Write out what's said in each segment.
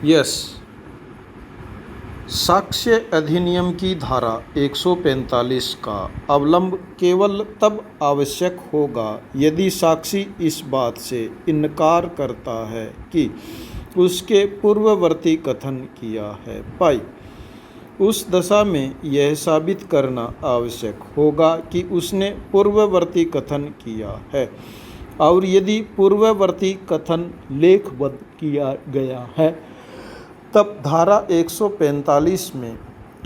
Yes, साक्ष्य अधिनियम की धारा 145 का अवलंब केवल तब आवश्यक होगा यदि साक्षी इस बात से इनकार करता है कि उसके पूर्ववर्ती कथन किया है। पाई, उस दशा में यह साबित करना आवश्यक होगा कि उसने पूर्ववर्ती कथन किया है, और यदि पूर्ववर्ती कथन लेखबद्ध किया गया है तब धारा 145 में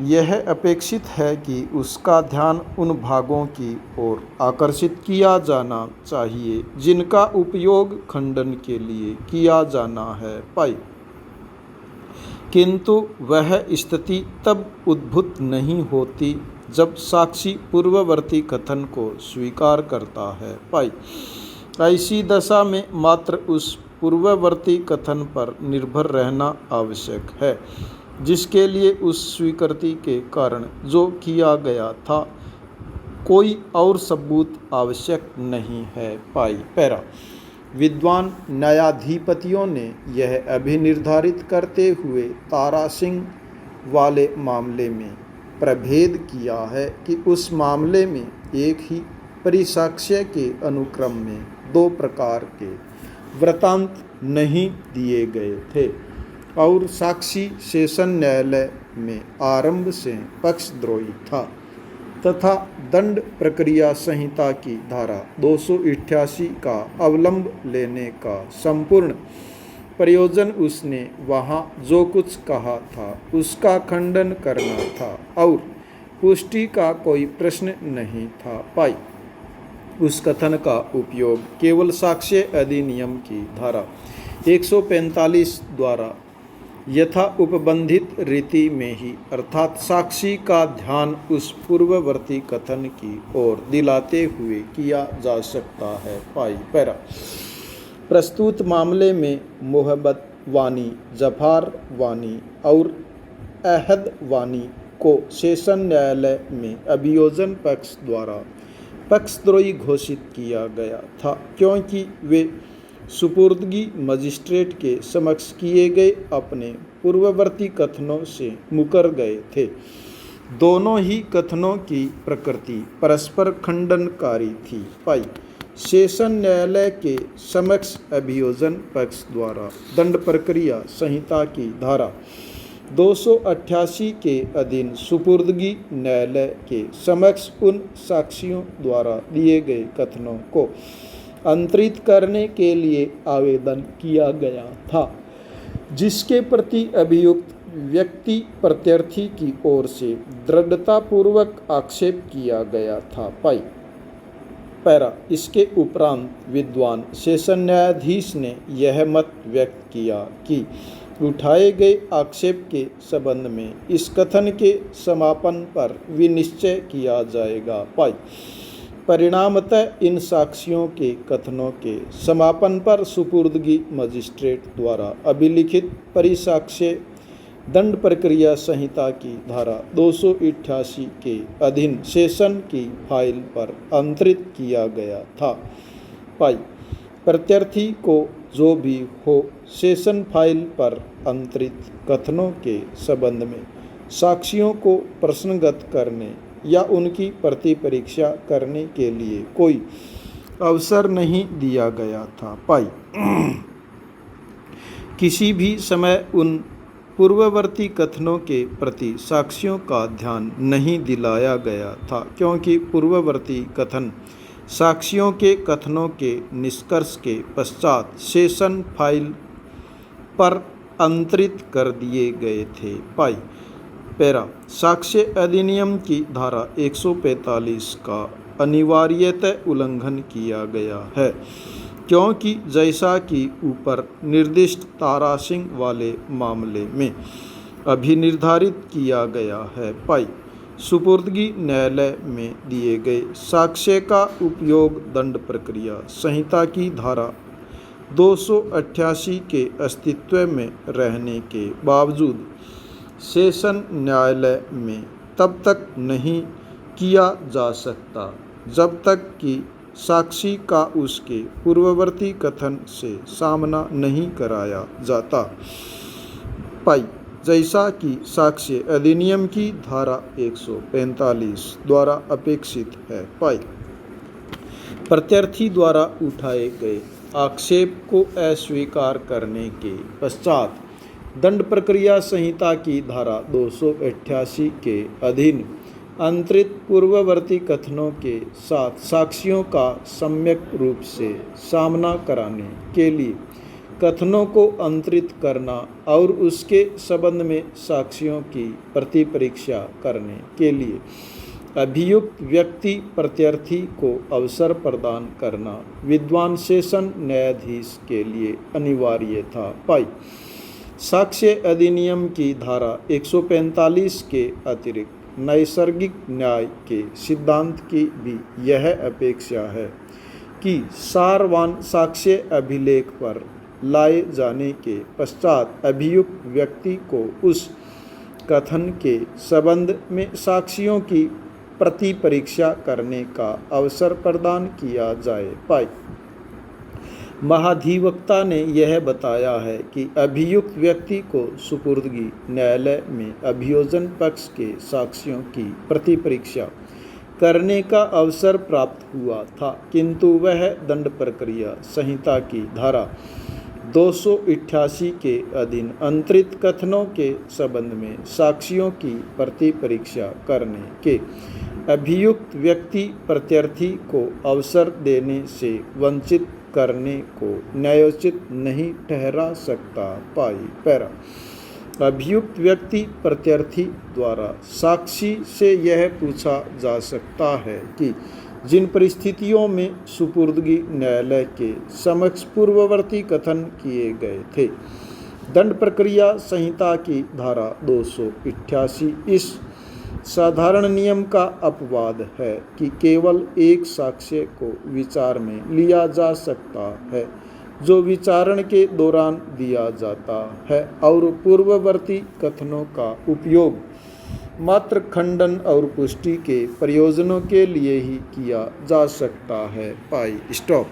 यह अपेक्षित है कि उसका ध्यान उन भागों की ओर आकर्षित किया जाना चाहिए जिनका उपयोग खंडन के लिए किया जाना है। पाई, किंतु वह स्थिति तब उद्भूत नहीं होती जब साक्षी पूर्ववर्ती कथन को स्वीकार करता है। पाई, ऐसी दशा में मात्र उस पूर्ववर्ती कथन पर निर्भर रहना आवश्यक है जिसके लिए उस स्वीकृति के कारण जो किया गया था कोई और सबूत आवश्यक नहीं है। पाई, पैरा, विद्वान न्यायाधिपतियों ने यह अभिनिर्धारित करते हुए तारा सिंह वाले मामले में प्रभेद किया है कि उस मामले में एक ही परिसाक्ष्य के अनुक्रम में दो प्रकार के वृत्तांत नहीं दिए गए थे और साक्षी सेशन न्यायालय में आरंभ से पक्षद्रोही था तथा दंड प्रक्रिया संहिता की धारा 288 का अवलंब लेने का संपूर्ण प्रयोजन उसने वहाँ जो कुछ कहा था उसका खंडन करना था और पुष्टि का कोई प्रश्न नहीं था। पाई, उस कथन का उपयोग केवल साक्ष्य अधिनियम की धारा 145 द्वारा यथा उपबंधित रीति में ही अर्थात साक्षी का ध्यान उस पूर्ववर्ती कथन की ओर दिलाते हुए किया जा सकता है। पाई, पैरा, प्रस्तुत मामले में मोहब्बत वानी, जफार वानी और अहद वानी को सेशन न्यायालय में अभियोजन पक्ष द्वारा पक्षद्रोही घोषित किया गया था क्योंकि वे सुपुर्दगी मजिस्ट्रेट के समक्ष किए गए अपने पूर्ववर्ती कथनों से मुकर गए थे। दोनों ही कथनों की प्रकृति परस्पर खंडनकारी थी। पाई, सेशन न्यायालय के समक्ष अभियोजन पक्ष द्वारा दंड प्रक्रिया संहिता की धारा 288 के अधीन सुपुर्दगी न्यायालय के समक्ष उन साक्षियों द्वारा दिए गए कथनों को अंतरित करने के लिए आवेदन किया गया था जिसके प्रति अभियुक्त व्यक्ति प्रत्यर्थी की ओर से दृढ़तापूर्वक आक्षेप किया गया था। पाई, पैरा, इसके उपरांत विद्वान सेशन न्यायाधीश ने यह मत व्यक्त किया कि उठाए गए आक्षेप के संबंध में इस कथन के समापन पर विनिश्चय किया जाएगा। पाई, परिणामतः इन साक्षियों के कथनों के समापन पर सुपुर्दगी मजिस्ट्रेट द्वारा अभिलिखित परिसाक्ष्य दंड प्रक्रिया संहिता की धारा 288 के अधीन सेशन की फाइल पर अंतरित किया गया था। पाई, प्रत्यर्थी को जो भी हो सेशन फाइल पर अंतरित कथनों के संबंध में साक्षियों को प्रश्नगत करने या उनकी प्रतिपरीक्षा करने के लिए कोई अवसर नहीं दिया गया था। पाई, किसी भी समय उन पूर्ववर्ती कथनों के प्रति साक्षियों का ध्यान नहीं दिलाया गया था क्योंकि पूर्ववर्ती कथन साक्षियों के कथनों के निष्कर्ष के पश्चात सेशन फाइल पर अंतरित कर दिए गए थे। पाई, पैरा, साक्ष्य अधिनियम की धारा 145 का अनिवार्यतः उल्लंघन किया गया है क्योंकि जैसा कि ऊपर निर्दिष्ट तारा सिंह वाले मामले में अभिनिर्धारित किया गया है। पाई, सुपुर्दगी न्यायालय में दिए गए साक्ष्य का उपयोग दंड प्रक्रिया संहिता की धारा 288 के अस्तित्व में रहने के बावजूद सेशन न्यायालय में तब तक नहीं किया जा सकता जब तक कि साक्षी का उसके पूर्ववर्ती कथन से सामना नहीं कराया जाता। पाई, जैसा कि साक्ष्य अधिनियम की धारा 145 द्वारा अपेक्षित है। पाई, प्रत्यर्थी द्वारा उठाए गए आक्षेप को अस्वीकार करने के पश्चात दंड प्रक्रिया संहिता की धारा 288 के अधीन अंतरित पूर्ववर्ती कथनों के साथ साक्षियों का सम्यक रूप से सामना कराने के लिए कथनों को अंतरित करना और उसके संबंध में साक्षियों की प्रतिपरीक्षा करने के लिए अभियुक्त व्यक्ति प्रत्यर्थी को अवसर प्रदान करना विद्वान सेशन न्यायाधीश के लिए अनिवार्य था। पाई, साक्ष्य अधिनियम की धारा 145 के अतिरिक्त नैसर्गिक न्याय के सिद्धांत की भी यह अपेक्षा है कि सारवान साक्ष्य अभिलेख पर लाए जाने के पश्चात अभियुक्त व्यक्ति को उस कथन के संबंध में साक्षियों की प्रतिपरीक्षा करने का अवसर प्रदान किया जाए। पाई, महाधिवक्ता ने यह बताया है कि अभियुक्त व्यक्ति को सुपुर्दगी न्यायालय में अभियोजन पक्ष के साक्षियों की प्रतिपरीक्षा करने का अवसर प्राप्त हुआ था, किंतु वह दंड प्रक्रिया संहिता की धारा 288 के अधीन अंतरित कथनों के संबंध में साक्षियों की प्रतिपरीक्षा करने के अभियुक्त व्यक्ति प्रत्यर्थी को अवसर देने से वंचित करने को न्यायोचित नहीं ठहरा सकता। पाई, पैरा, अभियुक्त व्यक्ति प्रत्यर्थी द्वारा साक्षी से यह पूछा जा सकता है कि जिन परिस्थितियों में सुपुर्दगी न्यायालय के समक्ष पूर्ववर्ती कथन किए गए थे, दंड प्रक्रिया संहिता की धारा 288 इस साधारण नियम का अपवाद है कि केवल एक साक्ष्य को विचार में लिया जा सकता है जो विचारण के दौरान दिया जाता है और पूर्ववर्ती कथनों का उपयोग मात्र खंडन और पुष्टि के प्रयोजनों के लिए ही किया जा सकता है। पाई, स्टॉप।